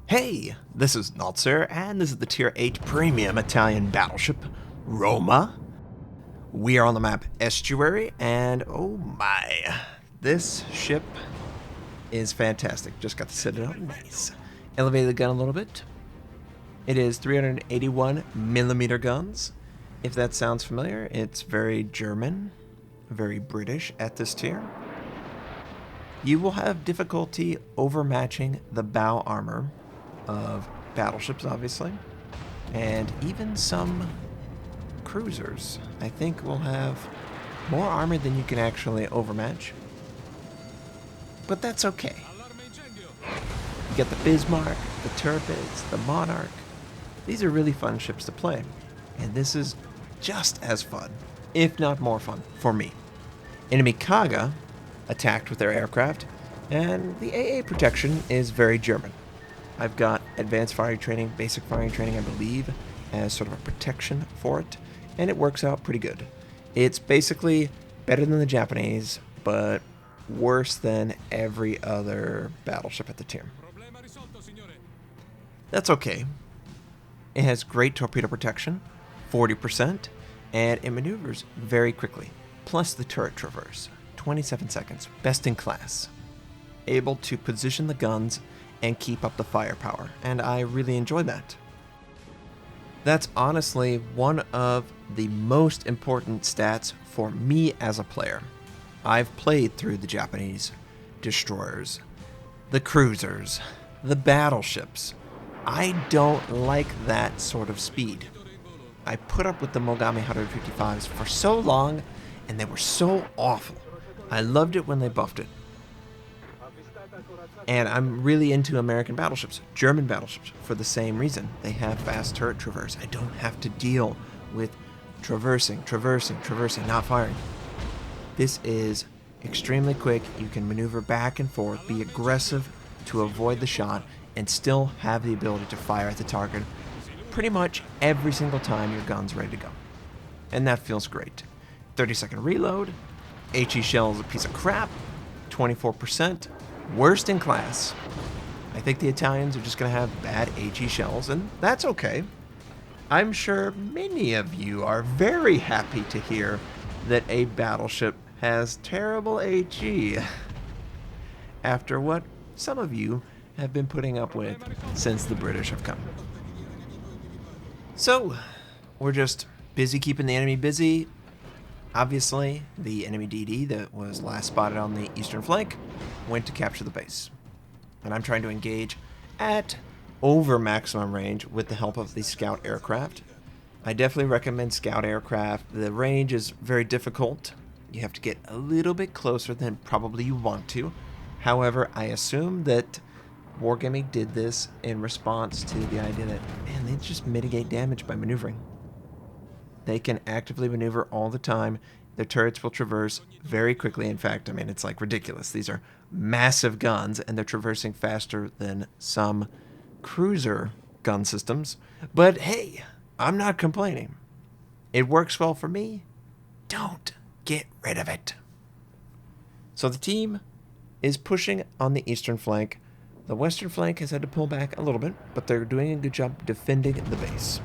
Hey, this is Notser, and this is the Tier 8 Premium Italian Battleship, Roma. We are on the map Estuary, and oh my, this ship is fantastic. Just got to set it up nice. Elevated the gun a little bit. It is 381mm guns. If that sounds familiar, it's very German, very British at this tier. You will have difficulty overmatching the bow armor of battleships, obviously, and even some cruisers. I think will have more armor than you can actually overmatch, but that's okay. You get the Bismarck, the Tirpitz, the Monarch. These are really fun ships to play, and this is just as fun, if not more fun, for me. Enemy Kaga attacked with their aircraft, and the AA protection is very German. I've got advanced firing training, basic firing training, I believe, as sort of a protection for it, and it works out pretty good. It's basically better than the Japanese, but worse than every other battleship at the tier. That's okay. It has great torpedo protection, 40%, and it maneuvers very quickly, plus the turret traverse, 27 seconds, best in class. Able to position the guns and keep up the firepower, and I really enjoy that. That's honestly one of the most important stats for me as a player. I've played through the Japanese destroyers, the cruisers, the battleships. I don't like that sort of speed. I put up with the Mogami 155s for so long, and they were so awful. I loved it when they buffed it. And I'm really into American battleships, German battleships, for the same reason. They have fast turret traverse. I don't have to deal with traversing, not firing. This is extremely quick. You can maneuver back and forth, be aggressive to avoid the shot, and still have the ability to fire at the target pretty much every single time your gun's ready to go. And that feels great. 30-second reload. HE shell is a piece of crap. 24%. Worst in class. I think the Italians are just going to have bad HE shells, and that's okay. I'm sure many of you are very happy to hear that a battleship has terrible HE after what some of you have been putting up with since the British have come. So, we're just busy keeping the enemy busy. Obviously, the enemy DD that was last spotted on the eastern flank went to capture the base. And I'm trying to engage at over maximum range with the help of the scout aircraft. I definitely recommend scout aircraft. The range is very difficult. You have to get a little bit closer than probably you want to. However, I assume that Wargaming did this in response to the idea that, man, they just mitigate damage by maneuvering. They can actively maneuver all the time. Their turrets will traverse very quickly. In fact, I mean, it's like ridiculous. These are massive guns, and they're traversing faster than some cruiser gun systems. But hey, I'm not complaining. It works well for me. Don't get rid of it. So the team is pushing on the eastern flank. The western flank has had to pull back a little bit, but they're doing a good job defending the base.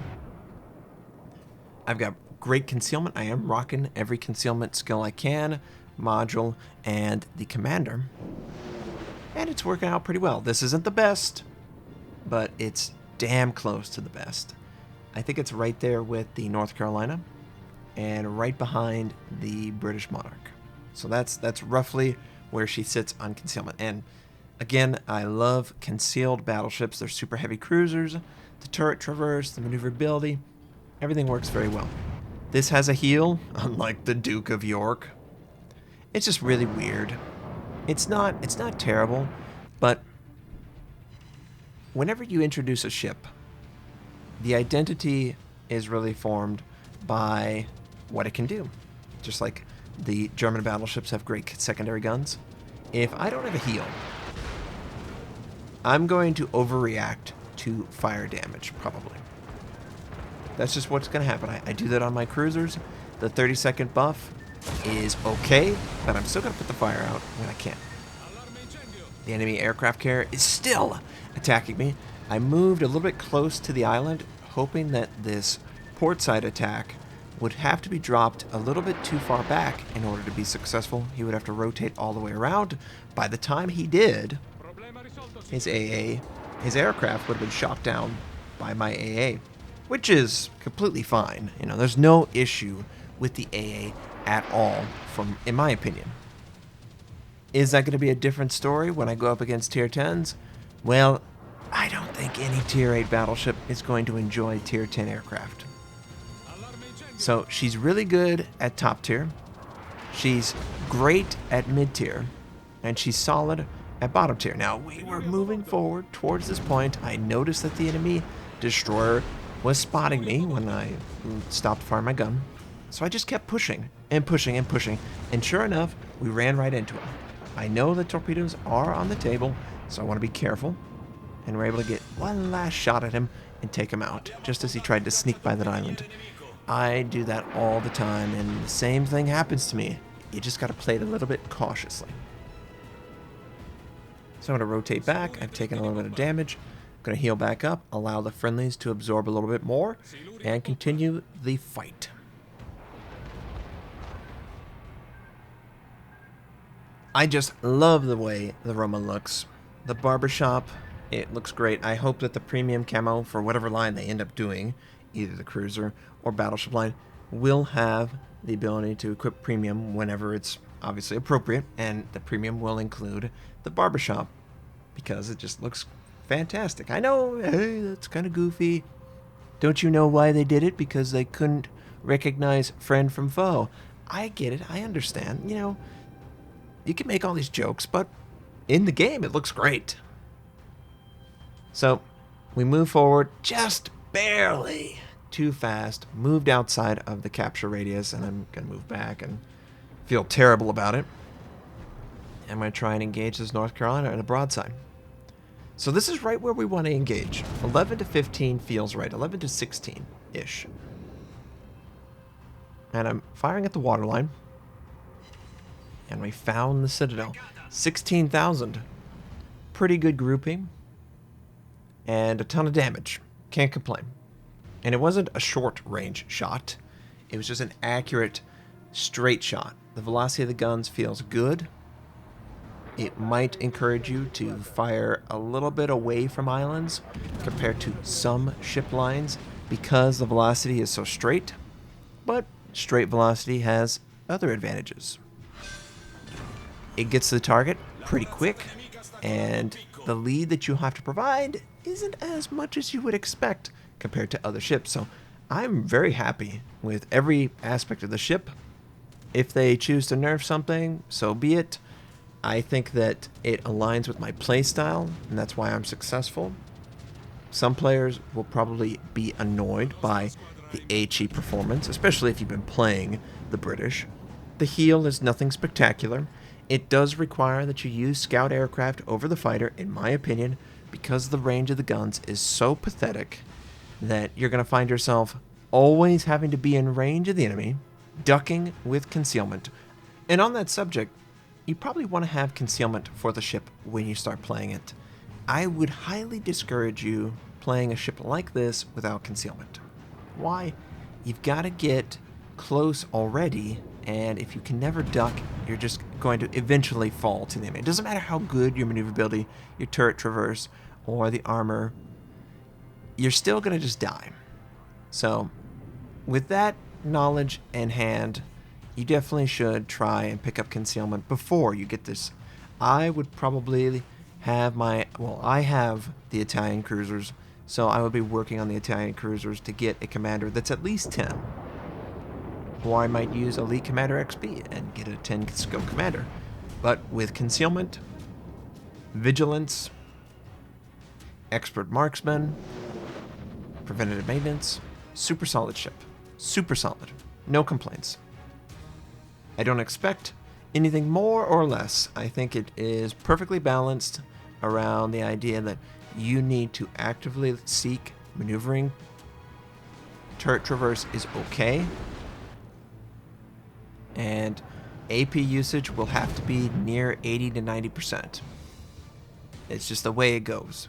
I've got great concealment. I am rocking every concealment skill I can, module, and the commander. And it's working out pretty well. This isn't the best, but it's damn close to the best. I think it's right there with the North Carolina and right behind the British Monarch. So that's roughly where she sits on concealment. And again, I love concealed battleships. They're super heavy cruisers. The turret traverse, the maneuverability, everything works very well. This has a heel, unlike the Duke of York. It's just really weird. It's not terrible, but whenever you introduce a ship, the identity is really formed by what it can do. Just like the German battleships have great secondary guns. If I don't have a heel, I'm going to overreact to fire damage, probably. That's just what's going to happen. I do that on my cruisers. The 30-second buff is okay, but I'm still going to put the fire out when I can. The enemy aircraft carrier is still attacking me. I moved a little bit close to the island, hoping that this port side attack would have to be dropped a little bit too far back in order to be successful. He would have to rotate all the way around. By the time he did, his AA, his aircraft would have been shot down by my AA, which is completely fine. You know, there's no issue with the AA at all, in my opinion. Is that going to be a different story when I go up against tier 10s? Well, I don't think any tier 8 battleship is going to enjoy tier 10 aircraft. So she's really good at top tier, she's great at mid tier, and she's solid at bottom tier. Now, we were moving forward towards this point. I noticed that the enemy destroyer was spotting me when I stopped firing my gun. So I just kept pushing and pushing and pushing, and sure enough, we ran right into him. I know the torpedoes are on the table, so I want to be careful, and we're able to get one last shot at him and take him out, just as he tried to sneak by that island. I do that all the time, and the same thing happens to me. You just got to play it a little bit cautiously. So I'm going to rotate back. I've taken a little bit of damage. I'm going to heal back up, allow the friendlies to absorb a little bit more, and continue the fight. I just love the way the Roma looks. The barbershop, it looks great. I hope that the premium camo for whatever line they end up doing, either the cruiser or battleship line, will have the ability to equip premium whenever it's obviously appropriate, and the premium will include the barbershop because it just looks fantastic. I know, hey, that's kind of goofy. Don't you know why they did it? Because they couldn't recognize friend from foe. I get it. I understand. You know, you can make all these jokes, but in the game, it looks great. So we move forward just barely too fast, moved outside of the capture radius, and I'm going to move back and feel terrible about it. I'm going to try and engage this North Carolina at a broadside. So this is right where we want to engage. 11 to 15 feels right. 11 to 16-ish. And I'm firing at the waterline. And we found the Citadel. 16,000. Pretty good grouping. And a ton of damage. Can't complain. And it wasn't a short-range shot. It was just an accurate, straight shot. The velocity of the guns feels good. It might encourage you to fire a little bit away from islands compared to some ship lines because the velocity is so straight. But straight velocity has other advantages. It gets to the target pretty quick, and the lead that you have to provide isn't as much as you would expect compared to other ships. So I'm very happy with every aspect of the ship. If they choose to nerf something, so be it. I think that it aligns with my playstyle, and that's why I'm successful. Some players will probably be annoyed by the HE performance, especially if you've been playing the British. The heal is nothing spectacular. It does require that you use scout aircraft over the fighter, in my opinion, because the range of the guns is so pathetic that you're going to find yourself always having to be in range of the enemy, ducking with concealment. And on that subject, you probably want to have concealment for the ship when you start playing it. I would highly discourage you playing a ship like this without concealment. Why? You've got to get close already, and if you can never duck, you're just going to eventually fall to the enemy. It doesn't matter how good your maneuverability, your turret traverse, or the armor, you're still going to just die. So, with that knowledge in hand, you definitely should try and pick up concealment before you get this. I would probably have I have the Italian cruisers, so I would be working on the Italian cruisers to get a commander that's at least 10. Or I might use Elite Commander XP and get a 10 skill commander. But with concealment, vigilance, expert marksman, preventative maintenance, super solid ship. Super solid. No complaints. I don't expect anything more or less. I think it is perfectly balanced around the idea that you need to actively seek maneuvering. Turret traverse is okay. And AP usage will have to be near 80 to 90%. It's just the way it goes.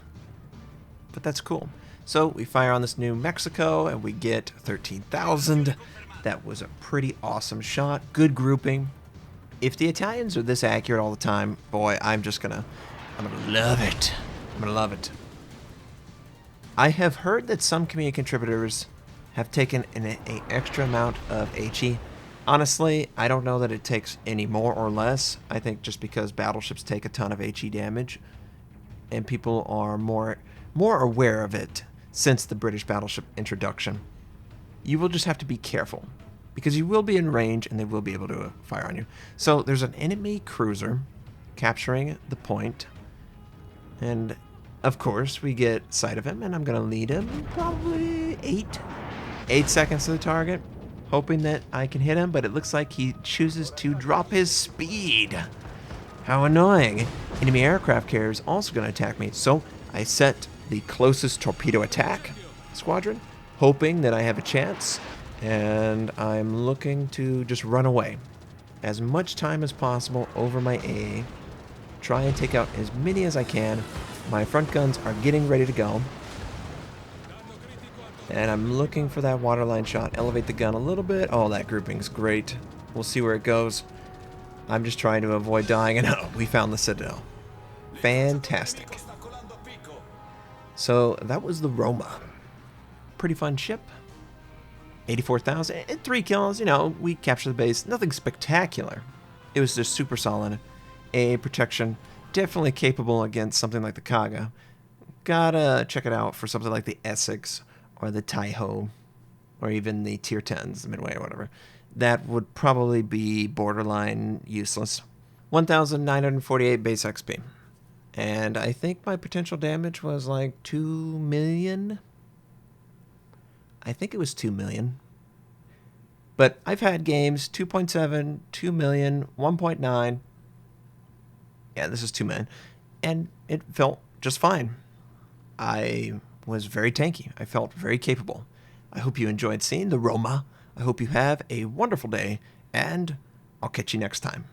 but that's cool. So we fire on this New Mexico and we get 13,000. That was a pretty awesome shot. Good grouping. If the Italians are this accurate all the time, boy, I'm gonna love it. I'm gonna love it. I have heard that some community contributors have taken an extra amount of HE. Honestly, I don't know that it takes any more or less. I think just because battleships take a ton of HE damage, and people are more aware of it since the British battleship introduction, you will just have to be careful, because you will be in range and they will be able to fire on you. So there's an enemy cruiser capturing the point, and of course we get sight of him, and I'm going to lead him probably 8 seconds to the target, hoping that I can hit him, but it looks like he chooses to drop his speed. How annoying. Enemy aircraft carrier is also going to attack me, so I set the closest torpedo attack squadron, hoping that I have a chance, and I'm looking to just run away as much time as possible over my A. Try and take out as many as I can. My front guns are getting ready to go, and I'm looking for that waterline shot. Elevate the gun a little bit. Oh, that grouping's great. We'll see where it goes. I'm just trying to avoid dying, and oh, we found the Citadel. Fantastic. So that was the Roma. Pretty fun ship. 84,000 and 3 kills. You know, we captured the base. Nothing spectacular. It was just super solid. A protection. Definitely capable against something like the Kaga. Gotta check it out for something like the Essex or the Taiho, or even the Tier 10s, the Midway or whatever. That would probably be borderline useless. 1,948 base XP. And I think my potential damage was like 2 million. I think it was 2 million. But I've had games 2.7, 2 million, 1.9. Yeah, this is 2 million. And it felt just fine. I was very tanky. I felt very capable. I hope you enjoyed seeing the Roma. I hope you have a wonderful day, and I'll catch you next time.